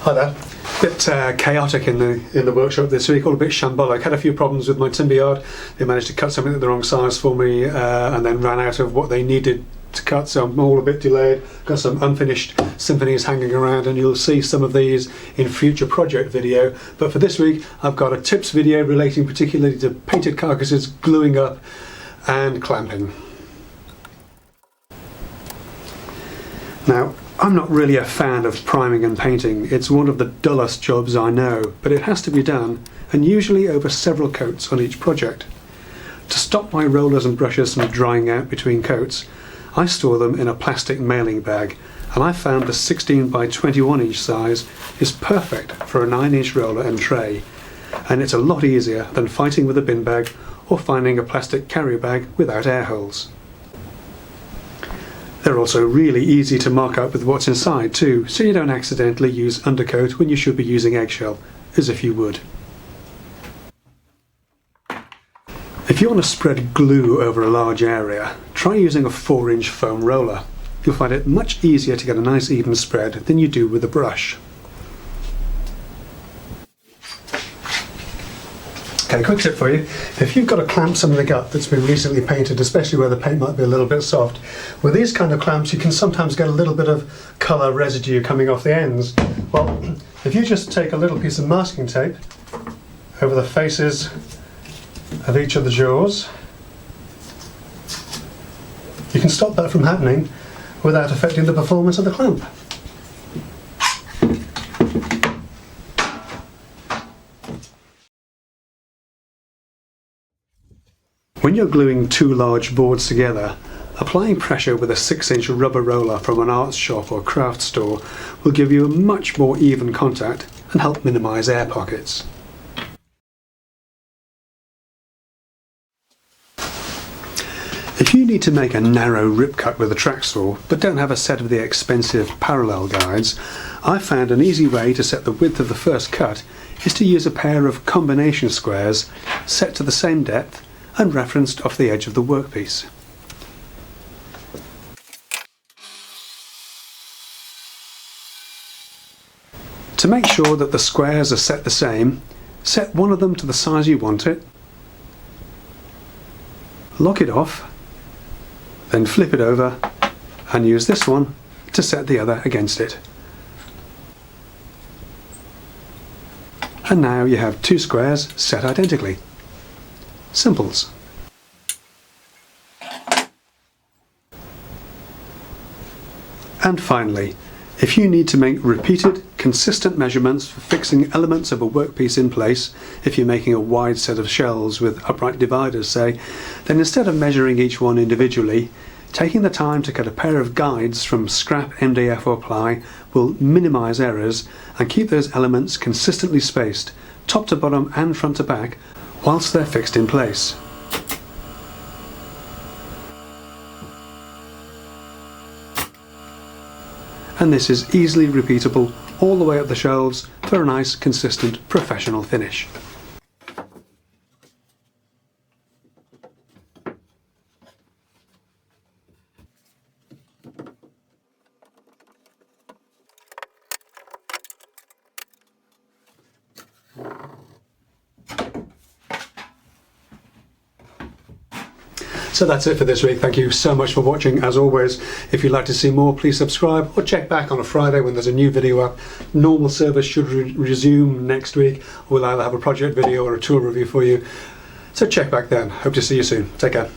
Hi there. Bit chaotic in the workshop this week, all a bit shambolic. Had a few problems with my timber yard. They managed to cut something at the wrong size for me and then ran out of what they needed to cut, so I'm all a bit delayed. Got some unfinished symphonies hanging around, and you'll see some of these in future project video. But for this week I've got a tips video relating particularly to painted carcasses, gluing up and clamping. Now, I'm not really a fan of priming and painting. It's one of the dullest jobs I know, but it has to be done, and usually over several coats on each project. To stop my rollers and brushes from drying out between coats, I store them in a plastic mailing bag, and I found the 16 by 21 inch size is perfect for a 9-inch roller and tray, and it's a lot easier than fighting with a bin bag or finding a plastic carrier bag without air holes. They're also really easy to mark up with what's inside too, so you don't accidentally use undercoat when you should be using eggshell, as if you would. If you want to spread glue over a large area, try using a 4-inch foam roller. You'll find it much easier to get a nice even spread than you do with a brush. Okay, quick tip for you. If you've got to clamp something up that's been recently painted, especially where the paint might be a little bit soft, with these kind of clamps you can sometimes get a little bit of colour residue coming off the ends. Well, if you just take a little piece of masking tape over the faces of each of the jaws, you can stop that from happening without affecting the performance of the clamp. When you're gluing two large boards together, applying pressure with a 6-inch rubber roller from an arts shop or craft store will give you a much more even contact and help minimise air pockets. If you need to make a narrow rip cut with a track saw but don't have a set of the expensive parallel guides, I found an easy way to set the width of the first cut is to use a pair of combination squares set to the same depth and referenced off the edge of the workpiece. To make sure that the squares are set the same, set one of them to the size you want it, lock it off, then flip it over and use this one to set the other against it. And now you have two squares set identically. Simples. And finally, if you need to make repeated, consistent measurements for fixing elements of a workpiece in place, if you're making a wide set of shelves with upright dividers, say, then instead of measuring each one individually, taking the time to cut a pair of guides from scrap MDF or ply will minimise errors and keep those elements consistently spaced, top to bottom and front to back, whilst they're fixed in place. And this is easily repeatable all the way up the shelves for a nice, consistent, professional finish. So that's it for this week. Thank you so much for watching. As always, if you'd like to see more, please subscribe or check back on a Friday when there's a new video up. Normal service should resume next week. We'll either have a project video or a tool review for you. So check back then. Hope to see you soon. Take care.